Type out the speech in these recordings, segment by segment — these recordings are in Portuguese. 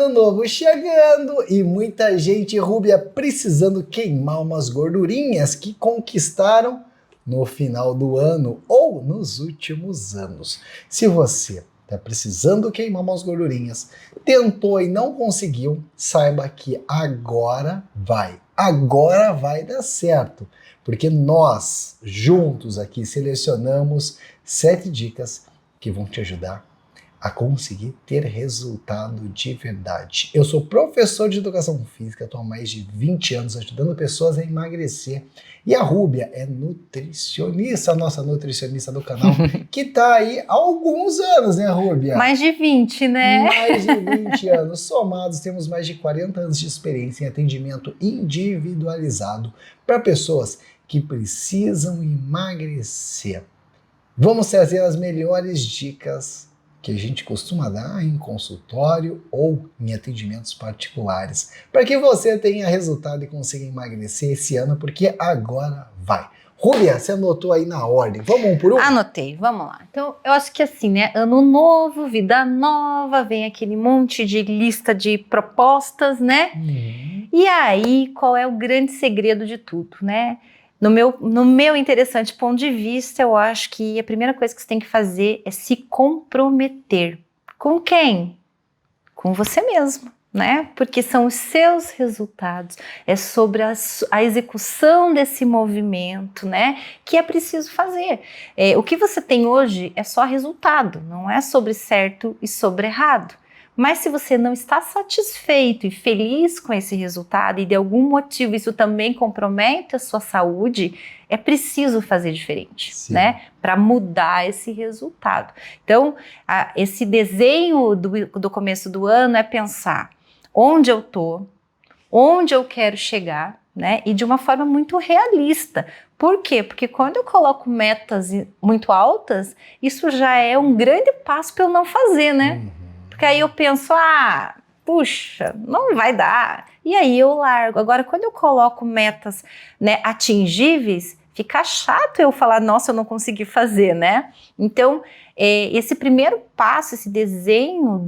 Ano novo chegando e muita gente rúbia precisando queimar umas gordurinhas que conquistaram no final do ano ou nos últimos anos. Se você está precisando queimar umas gordurinhas, tentou e não conseguiu, saiba que agora vai dar certo, porque nós juntos aqui selecionamos 7 dicas que vão te ajudar a conseguir ter resultado de verdade. Eu sou professor de educação física, estou há mais de 20 anos ajudando pessoas a emagrecer. E a Rúbia é nutricionista, a nossa nutricionista do canal, que está aí há alguns anos, né, Rúbia? Mais de 20, né? Mais de 20 anos. Somados, temos mais de 40 anos de experiência em atendimento individualizado para pessoas que precisam emagrecer. Vamos trazer as melhores dicas que a gente costuma dar em consultório ou em atendimentos particulares, para que você tenha resultado e consiga emagrecer esse ano, porque agora vai. Rúbia, você anotou aí na ordem. Vamos um por um? Anotei, vamos lá. Então, eu acho que assim, né? Ano novo, vida nova, vem aquele monte de lista de propostas, né? E aí, qual é o grande segredo de tudo, né? No meu interessante ponto de vista, eu acho que a primeira coisa que você tem que fazer é se comprometer. Com quem? Com você mesmo, né? Porque são os seus resultados, é sobre a execução desse movimento, né? Que é preciso fazer. O que você tem hoje é só resultado, não é sobre certo e sobre errado. Mas se você não está satisfeito e feliz com esse resultado e de algum motivo isso também compromete a sua saúde, é preciso fazer diferente, né? Para mudar esse resultado. Então, esse desenho do começo do ano é pensar onde eu tô, onde eu quero chegar, né? E de uma forma muito realista. Por quê? Porque quando eu coloco metas muito altas, isso já é um grande passo para eu não fazer, né? Porque aí eu penso, puxa, não vai dar. E aí eu largo. Agora, quando eu coloco metas, né, atingíveis, fica chato eu falar, nossa, eu não consegui fazer, né? Então, esse primeiro passo, esse desenho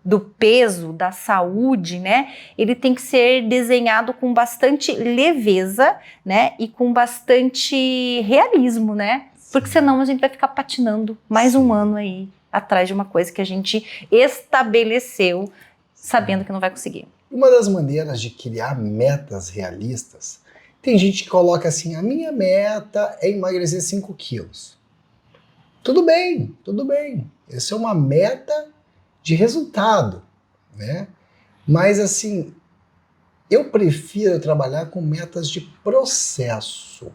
do peso, da saúde, né? Ele tem que ser desenhado com bastante leveza, né? E com bastante realismo, né? Porque senão a gente vai ficar patinando mais um ano aí atrás de uma coisa que a gente estabeleceu sabendo que não vai conseguir. Uma das maneiras de criar metas realistas, tem gente que coloca assim, a minha meta é emagrecer 5 quilos. Tudo bem. Essa é uma meta de resultado, né? Mas assim, eu prefiro trabalhar com metas de processo.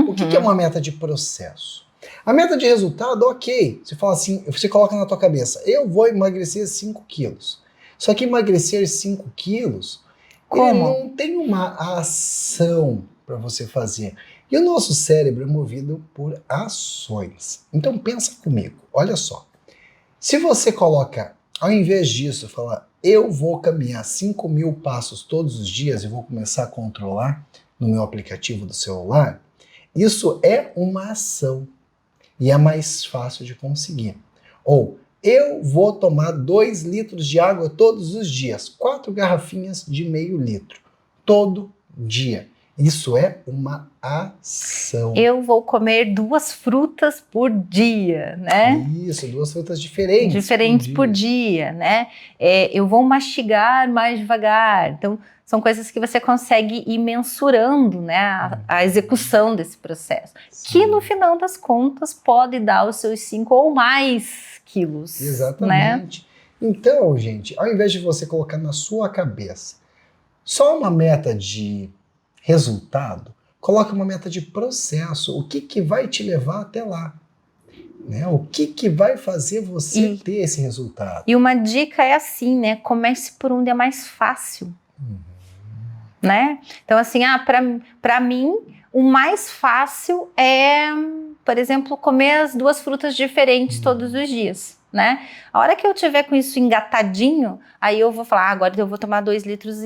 O que é uma meta de processo? A meta de resultado, ok, você fala assim, você coloca na tua cabeça, eu vou emagrecer 5 quilos. Só que emagrecer 5 quilos, ele não tem uma ação para você fazer. E o nosso cérebro é movido por ações. Então pensa comigo, olha só. Se você coloca, ao invés disso, falar, eu vou caminhar 5.000 passos todos os dias e vou começar a controlar no meu aplicativo do celular, isso é uma ação. E é mais fácil de conseguir. Ou, eu vou tomar 2 litros de água todos os dias, 4 garrafinhas de meio litro, todo dia. Isso é uma ação. Eu vou comer 2 frutas por dia, né? Isso, 2 frutas diferentes. Diferentes por dia, né? Eu vou mastigar mais devagar. Então, são coisas que você consegue ir mensurando, né? A execução desse processo. Sim. Que no final das contas pode dar os seus 5 ou mais quilos. Exatamente. Né? Então, gente, ao invés de você colocar na sua cabeça só uma meta de resultado, coloca uma meta de processo. O que vai te levar até lá? Né? O que vai fazer você ter esse resultado? E uma dica é assim, né? Comece por onde é mais fácil. Né? Então, assim, para mim, o mais fácil é, por exemplo, comer as 2 frutas diferentes todos os dias. Né? A hora que eu tiver com isso engatadinho, aí eu vou falar, agora eu vou tomar 2,5 litros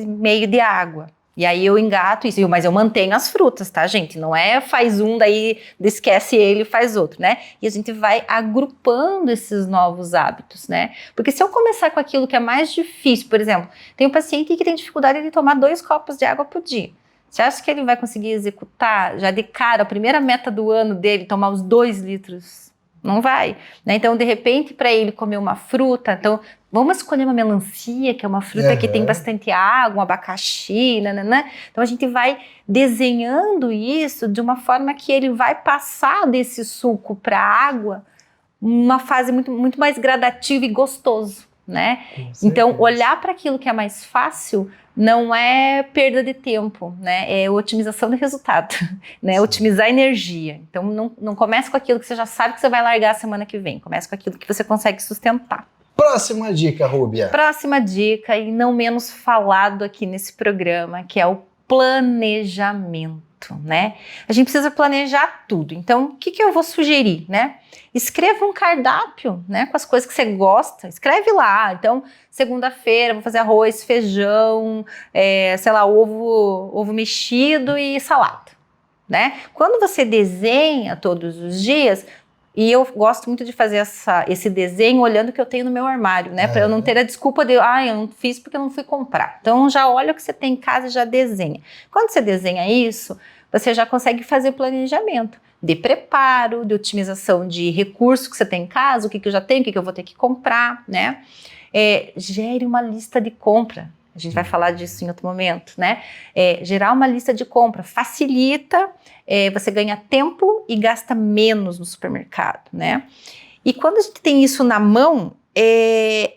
de água. E aí eu engato isso, mas eu mantenho as frutas, tá, gente? Não é faz um, daí esquece ele e faz outro, né? E a gente vai agrupando esses novos hábitos, né? Porque se eu começar com aquilo que é mais difícil, por exemplo, tem um paciente que tem dificuldade de tomar 2 copos de água por dia. Você acha que ele vai conseguir executar já de cara a primeira meta do ano dele, tomar os 2 litros? Não vai, né? Então, de repente, para ele comer uma fruta, então, vamos escolher uma melancia, que é uma fruta que tem bastante água, um abacaxi, nananã. Então, a gente vai desenhando isso de uma forma que ele vai passar desse suco para a água uma fase muito, muito mais gradativa e gostoso, né? Então, olhar para aquilo que é mais fácil não é perda de tempo, né? É otimização de resultado, né? Sim. Otimizar energia. Então, não comece com aquilo que você já sabe que você vai largar a semana que vem. Comece com aquilo que você consegue sustentar. Próxima dica, Rúbia. Próxima dica, e não menos falado aqui nesse programa, que é o planejamento, né? A gente precisa planejar tudo. Então, o que eu vou sugerir, né? Escreva um cardápio, né, com as coisas que você gosta, escreve lá. Então, segunda-feira vou fazer arroz, feijão, sei lá, ovo mexido e salada, né? Quando você desenha todos os dias, e eu gosto muito de fazer esse desenho olhando o que eu tenho no meu armário, né? Para eu não ter a desculpa de, eu não fiz porque eu não fui comprar. Então, já olha o que você tem em casa e já desenha. Quando você desenha isso, você já consegue fazer planejamento de preparo, de otimização de recursos que você tem em casa, o que eu já tenho, o que eu vou ter que comprar, né? Gere uma lista de compra. A gente vai falar disso em outro momento, né? Gerar uma lista de compra facilita, você ganha tempo e gasta menos no supermercado, né? E quando a gente tem isso na mão,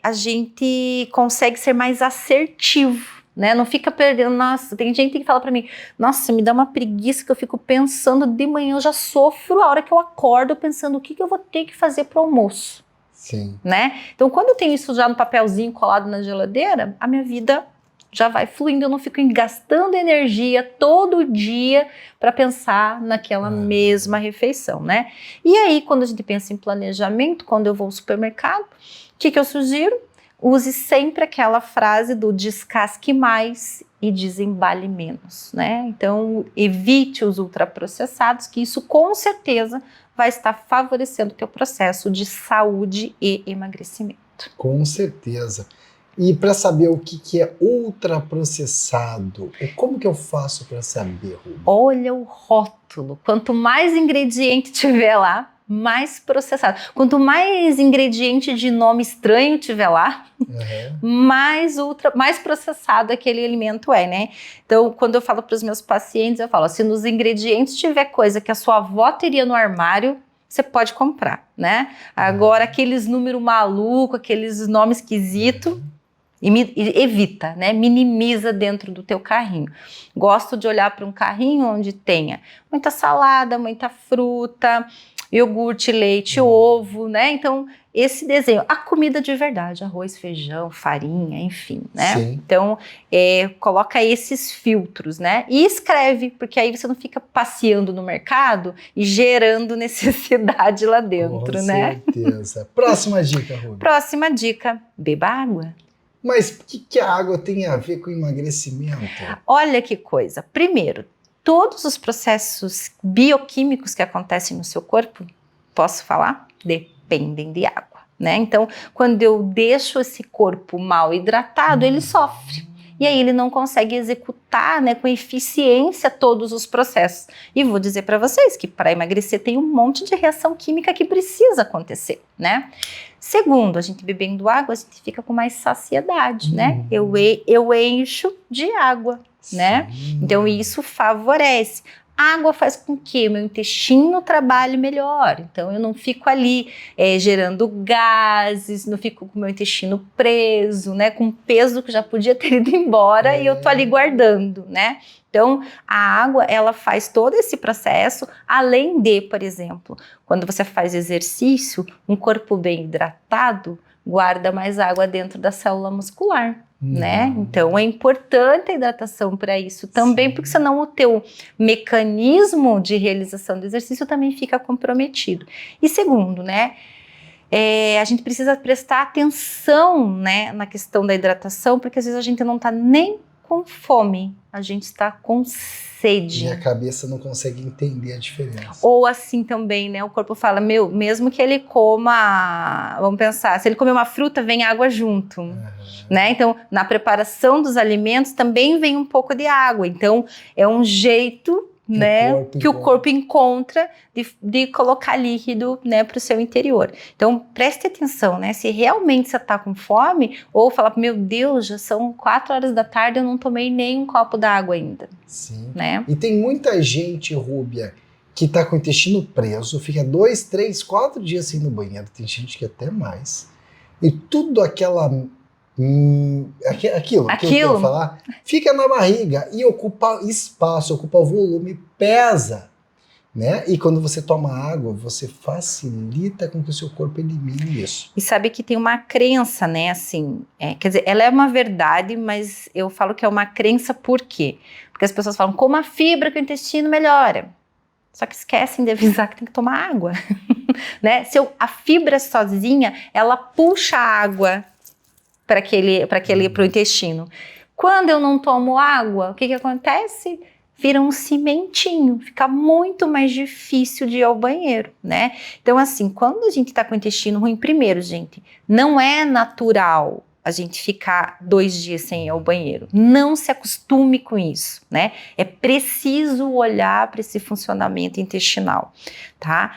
a gente consegue ser mais assertivo, né? Não fica perdendo. Nossa, tem gente que fala pra mim, nossa, me dá uma preguiça que eu fico pensando de manhã, eu já sofro a hora que eu acordo pensando o que eu vou ter que fazer pro almoço. Sim. Né? Então, quando eu tenho isso já no papelzinho colado na geladeira, a minha vida já vai fluindo, eu não fico gastando energia todo dia para pensar naquela mesma refeição, né? E aí, quando a gente pensa em planejamento, quando eu vou ao supermercado, o que eu sugiro? Use sempre aquela frase do descasque mais e desembale menos, né? Então, evite os ultraprocessados, que isso com certeza vai estar favorecendo o teu processo de saúde e emagrecimento. Com certeza. E para saber o que é ultraprocessado, como que eu faço para saber, Rubia? Olha o rótulo. Quanto mais ingrediente tiver lá, mais processado. Quanto mais ingrediente de nome estranho tiver lá, mais processado aquele alimento é, né? Então, quando eu falo para os meus pacientes, eu falo, se nos ingredientes tiver coisa que a sua avó teria no armário, você pode comprar, né? Agora, aqueles números malucos, aqueles nomes esquisitos, evita, né? Minimiza dentro do teu carrinho. Gosto de olhar para um carrinho onde tenha muita salada, muita fruta, iogurte, leite, ovo, né? Então, esse desenho, a comida de verdade, arroz, feijão, farinha, enfim, né? Sim. Então, coloca esses filtros, né? E escreve, porque aí você não fica passeando no mercado e gerando necessidade lá dentro, né? Com certeza. Próxima dica, Rubia. Próxima dica, beba água. Mas o que a água tem a ver com emagrecimento? Olha que coisa. Primeiro, todos os processos bioquímicos que acontecem no seu corpo, posso falar? Dependem de água, né? Então, quando eu deixo esse corpo mal hidratado, ele sofre. E aí ele não consegue executar, né, com eficiência todos os processos. E vou dizer para vocês que para emagrecer tem um monte de reação química que precisa acontecer, né? Segundo, a gente bebendo água, a gente fica com mais saciedade, né? Eu encho de água, né? Então isso favorece. A água faz com que o meu intestino trabalhe melhor, então eu não fico ali gerando gases, não fico com o meu intestino preso, né, com peso que já podia ter ido embora e eu tô ali guardando, né? Então, a água, ela faz todo esse processo, além de, por exemplo, quando você faz exercício, um corpo bem hidratado guarda mais água dentro da célula muscular. Né? Então é importante a hidratação para isso também, porque senão o teu mecanismo de realização do exercício também fica comprometido. E segundo, né, a gente precisa prestar atenção, né, na questão da hidratação, porque às vezes a gente não está nem com fome, a gente está com sede. Minha cabeça não consegue entender a diferença. Ou assim também, né? O corpo fala, mesmo que ele coma, vamos pensar, se ele comer uma fruta, vem água junto, né? Então, na preparação dos alimentos também vem um pouco de água. Então, é um jeito, né, que o corpo encontra de colocar líquido, né, para o seu interior. Então, preste atenção, né? Se realmente você está com fome, ou falar, meu Deus, já são 4 horas da tarde, eu não tomei nem um copo d'água ainda. Sim. Né? E tem muita gente, Rúbia, que tá com o intestino preso, fica 2, 3, 4 dias sem ir no banheiro, tem gente que até mais. E tudo aquilo que eu ia falar, fica na barriga e ocupa espaço, ocupa volume, pesa, né? E quando você toma água, você facilita com que o seu corpo elimine isso. E sabe que tem uma crença, né, assim, quer dizer, ela é uma verdade, mas eu falo que é uma crença por quê? Porque as pessoas falam, coma fibra que o intestino melhora. Só que esquecem de avisar que tem que tomar água, né? A fibra sozinha, ela puxa água para o intestino. Quando eu não tomo água, o que acontece? Vira um cimentinho, fica muito mais difícil de ir ao banheiro, né? Então, assim, quando a gente está com o intestino ruim, primeiro, gente, não é natural a gente ficar 2 dias sem ir ao banheiro. Não se acostume com isso, né? É preciso olhar para esse funcionamento intestinal, tá?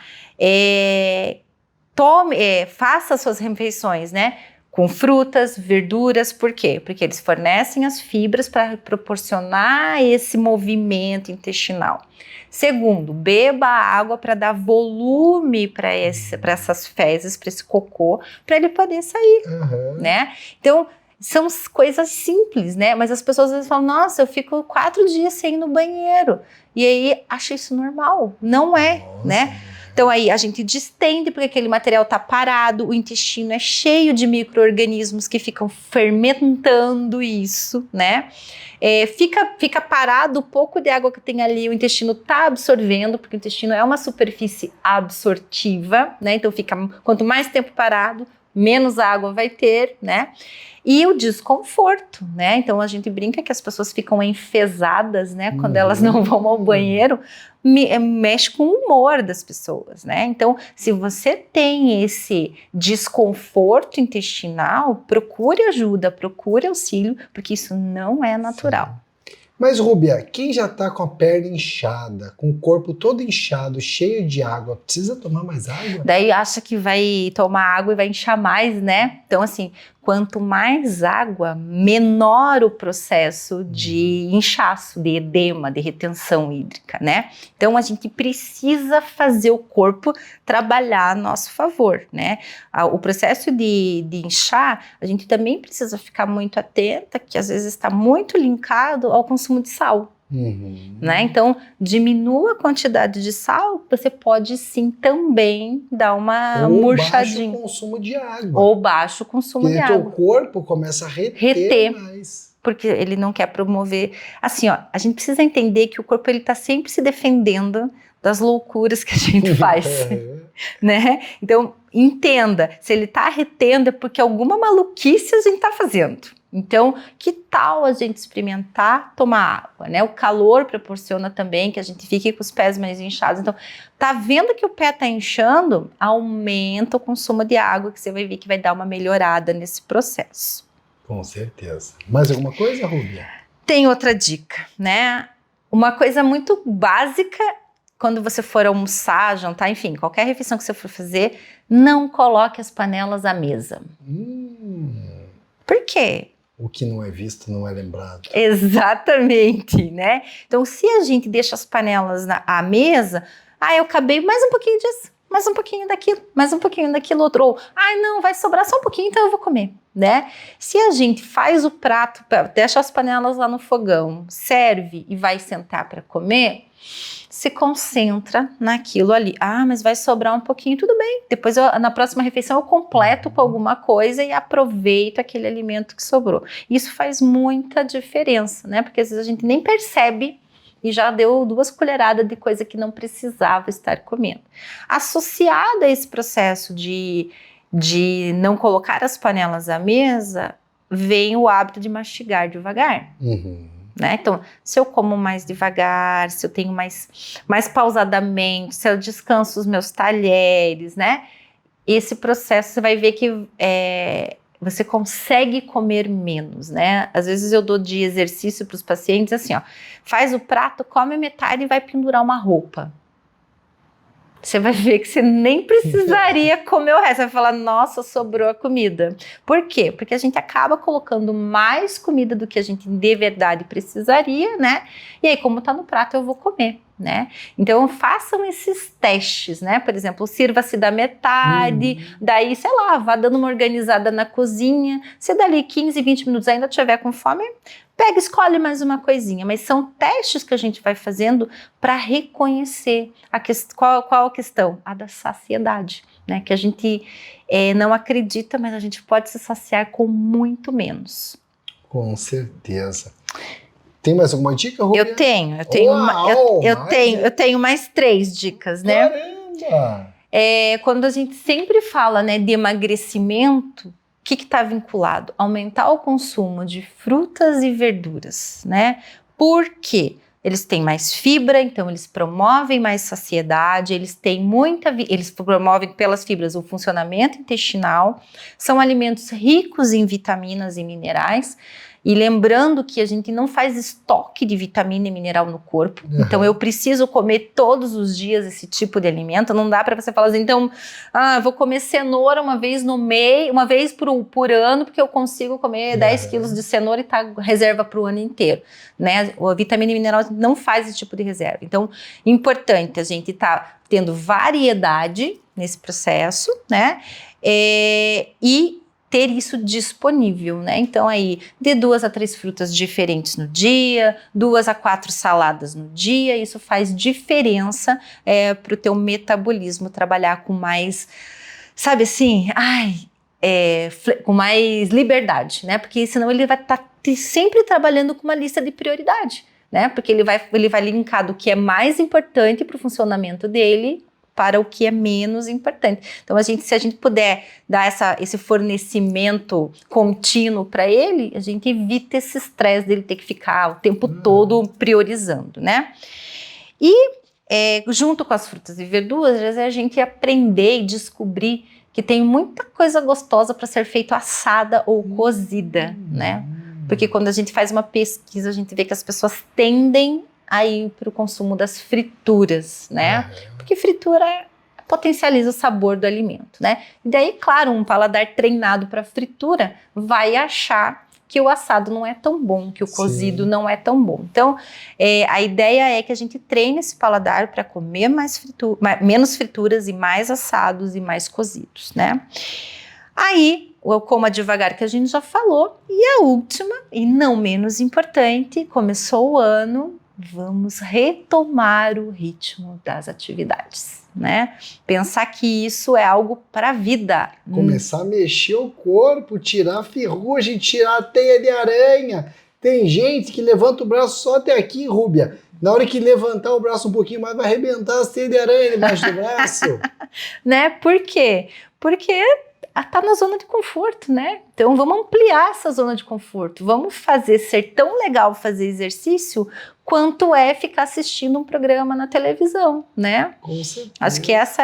Faça suas refeições, né? Com frutas, verduras, por quê? Porque eles fornecem as fibras para proporcionar esse movimento intestinal. Segundo, beba água para dar volume para essas fezes, para esse cocô, para ele poder sair, né? Então, são coisas simples, né? Mas as pessoas às vezes falam, nossa, eu fico 4 dias sem ir no banheiro. E aí, acha isso normal. Não é, né? Então aí a gente distende porque aquele material está parado, o intestino é cheio de micro-organismos que ficam fermentando isso, né? Fica parado, o pouco de água que tem ali, o intestino está absorvendo, porque o intestino é uma superfície absortiva, né? Então quanto mais tempo parado, menos água vai ter, né? E o desconforto, né? Então a gente brinca que as pessoas ficam enfesadas, né? Quando elas não vão ao banheiro, mexe com o humor das pessoas, né? Então, se você tem esse desconforto intestinal, procure ajuda, procure auxílio, porque isso não é natural. Sim. Mas, Rúbia, quem já tá com a perna inchada, com o corpo todo inchado, cheio de água, precisa tomar mais água? Daí acha que vai tomar água e vai inchar mais, né? Então, assim, quanto mais água, menor o processo de inchaço, de edema, de retenção hídrica, né? Então, a gente precisa fazer o corpo trabalhar a nosso favor, né? O processo de inchar, a gente também precisa ficar muito atenta, que às vezes está muito linkado ao consumo de sal. Né? Então, diminua a quantidade de sal, você pode sim também dar uma murchadinha. Ou baixo consumo de água. Ou baixo consumo de água. Porque o corpo começa a reter mais. Porque ele não quer promover. Assim, ó, a gente precisa entender que o corpo ele tá sempre se defendendo das loucuras que a gente faz. Né? Então, entenda, se ele tá retendo é porque alguma maluquice a gente tá fazendo. Então, que tal a gente experimentar tomar água, né? O calor proporciona também que a gente fique com os pés mais inchados. Então, tá vendo que o pé tá inchando? Aumenta o consumo de água, que você vai ver que vai dar uma melhorada nesse processo. Com certeza. Mais alguma coisa, Rúbia? Tem outra dica, né? Uma coisa muito básica, quando você for almoçar, jantar, enfim, qualquer refeição que você for fazer, não coloque as panelas à mesa. Por quê? O que não é visto não é lembrado. Exatamente, né? Então, se a gente deixa as panelas à mesa, eu acabei mais um pouquinho disso, mais um pouquinho daquilo, mais um pouquinho daquilo outro. Ou, não, vai sobrar só um pouquinho, então eu vou comer, né? Se a gente faz o prato, deixa as panelas lá no fogão, serve e vai sentar para comer, se concentra naquilo ali. Mas vai sobrar um pouquinho, tudo bem. Depois, na próxima refeição, eu completo com alguma coisa e aproveito aquele alimento que sobrou. Isso faz muita diferença, né? Porque às vezes a gente nem percebe e já deu 2 colheradas de coisa que não precisava estar comendo. Associada a esse processo de não colocar as panelas à mesa, vem o hábito de mastigar devagar. Né? Então, se eu como mais devagar, se eu tenho mais pausadamente, se eu descanso os meus talheres, né? Esse processo você vai ver que você consegue comer menos, né? Às vezes eu dou de exercício para os pacientes assim, ó, faz o prato, come metade e vai pendurar uma roupa. Você vai ver que você nem precisaria comer o resto. Você vai falar, nossa, sobrou a comida. Por quê? Porque a gente acaba colocando mais comida do que a gente de verdade precisaria, né? E aí, como tá no prato, eu vou comer, né? Então, façam esses testes, né? Por exemplo, sirva-se da metade, daí, sei lá, vá dando uma organizada na cozinha. Se dali 15, 20 minutos ainda tiver com fome, pega, escolhe mais uma coisinha, mas são testes que a gente vai fazendo para reconhecer qual a questão? A da saciedade, né? Que a gente não acredita, mas a gente pode se saciar com muito menos. Com certeza. Tem mais alguma dica, Rubia? Eu tenho mais 3 dicas, né? Caramba! Quando a gente sempre fala, né, de emagrecimento, o que está vinculado? Aumentar o consumo de frutas e verduras, né? Por quê? Eles têm mais fibra, então eles promovem mais saciedade, eles promovem pelas fibras o funcionamento intestinal, são alimentos ricos em vitaminas e minerais. E lembrando que a gente não faz estoque de vitamina e mineral no corpo, então eu preciso comer todos os dias esse tipo de alimento. Não dá para você falar assim, então, vou comer cenoura uma vez por ano, porque eu consigo comer 10 quilos de cenoura e tá reserva para o ano inteiro, né? A vitamina e mineral não faz esse tipo de reserva. Então, importante a gente tá tendo variedade nesse processo, né? E ter isso disponível, né? Então aí, de 2 a 3 frutas diferentes no dia, 2 a 4 saladas no dia, isso faz diferença para o teu metabolismo trabalhar com mais, sabe assim, com mais liberdade, né? Porque senão ele vai estar sempre trabalhando com uma lista de prioridade, né? Porque ele vai linkar do que é mais importante para o funcionamento dele para o que é menos importante. Então, se a gente puder dar esse fornecimento contínuo para ele, a gente evita esse estresse dele ter que ficar o tempo todo priorizando, né? E junto com as frutas e verduras, a gente aprender e descobrir que tem muita coisa gostosa para ser feito assada ou cozida, né? Porque quando a gente faz uma pesquisa, a gente vê que as pessoas tendem a ir para o consumo das frituras, né? Porque fritura potencializa o sabor do alimento, né? E daí, claro, um paladar treinado para fritura vai achar que o assado não é tão bom, que o cozido não é tão bom. Então, a ideia é que a gente treine esse paladar para comer menos frituras e mais assados e mais cozidos, né? Aí, o coma devagar que a gente já falou. E a última, e não menos importante, começou o ano, vamos retomar o ritmo das atividades, né? Pensar que isso é algo para a vida. Começar a mexer o corpo, tirar a ferrugem, tirar a teia de aranha. Tem gente que levanta o braço só até aqui, Rúbia. Na hora que levantar o braço um pouquinho mais, vai arrebentar as teias de aranha embaixo do braço. Né? Por quê? Porque tá na zona de conforto, né? Então vamos ampliar essa zona de conforto. Vamos ser tão legal fazer exercício quanto é ficar assistindo um programa na televisão, né? Com certeza. Acho que essa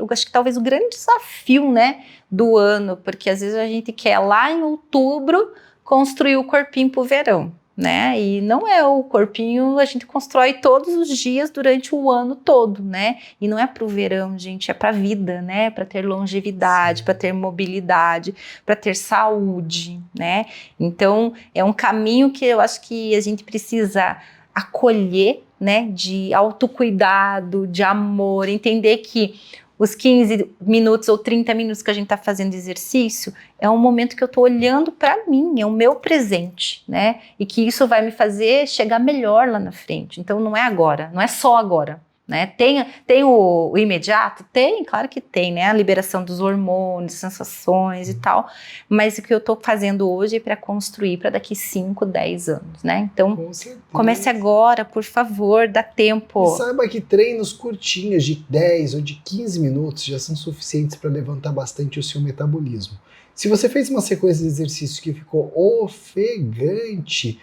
acho que talvez o grande desafio, né, do ano, porque às vezes a gente quer lá em outubro construir o corpinho pro verão, né? E não é o corpinho, a gente constrói todos os dias durante o ano todo, né? E não é pro verão, gente, é pra vida, né? Para ter longevidade, para ter mobilidade, para ter saúde, né? Então, é um caminho que eu acho que a gente precisa acolher, né? De autocuidado, de amor, entender que os 15 minutos ou 30 minutos que a gente está fazendo exercício é um momento que eu estou olhando para mim, é o meu presente, né? E que isso vai me fazer chegar melhor lá na frente. Então não é agora, não é só agora, né? Tem o imediato? Tem, claro que tem, né? A liberação dos hormônios, sensações e tal, mas o que eu estou fazendo hoje é para construir para daqui 5, 10 anos, né? Então comece agora, por favor, dá tempo. E saiba que treinos curtinhos de 10 ou de 15 minutos já são suficientes para levantar bastante o seu metabolismo. Se você fez uma sequência de exercícios que ficou ofegante,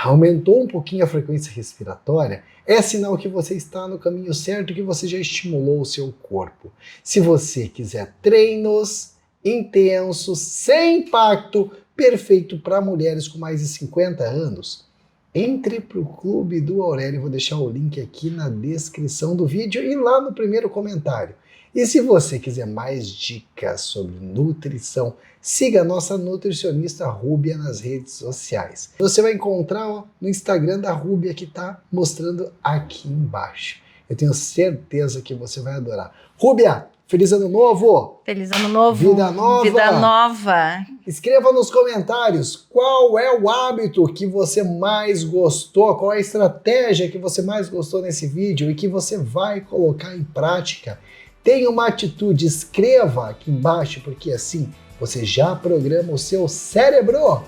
aumentou um pouquinho a frequência respiratória, é sinal que você está no caminho certo e que você já estimulou o seu corpo. Se você quiser treinos intensos, sem impacto, perfeito para mulheres com mais de 50 anos, entre para o Clube do Aurélio, vou deixar o link aqui na descrição do vídeo e lá no primeiro comentário. E se você quiser mais dicas sobre nutrição, siga a nossa nutricionista Rúbia nas redes sociais. Você vai encontrar no Instagram da Rúbia que está mostrando aqui embaixo. Eu tenho certeza que você vai adorar. Rúbia, feliz ano novo! Feliz ano novo! Vida nova! Vida nova! Escreva nos comentários qual é o hábito que você mais gostou, qual é a estratégia que você mais gostou nesse vídeo e que você vai colocar em prática. Tenha uma atitude, escreva aqui embaixo, porque assim você já programa o seu cérebro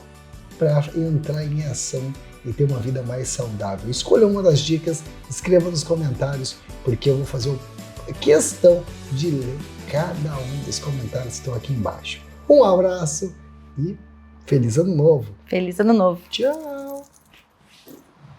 para entrar em ação e ter uma vida mais saudável. Escolha uma das dicas, escreva nos comentários, porque eu vou fazer questão de ler cada um dos comentários que estão aqui embaixo. Um abraço e feliz ano novo! Feliz ano novo! Tchau!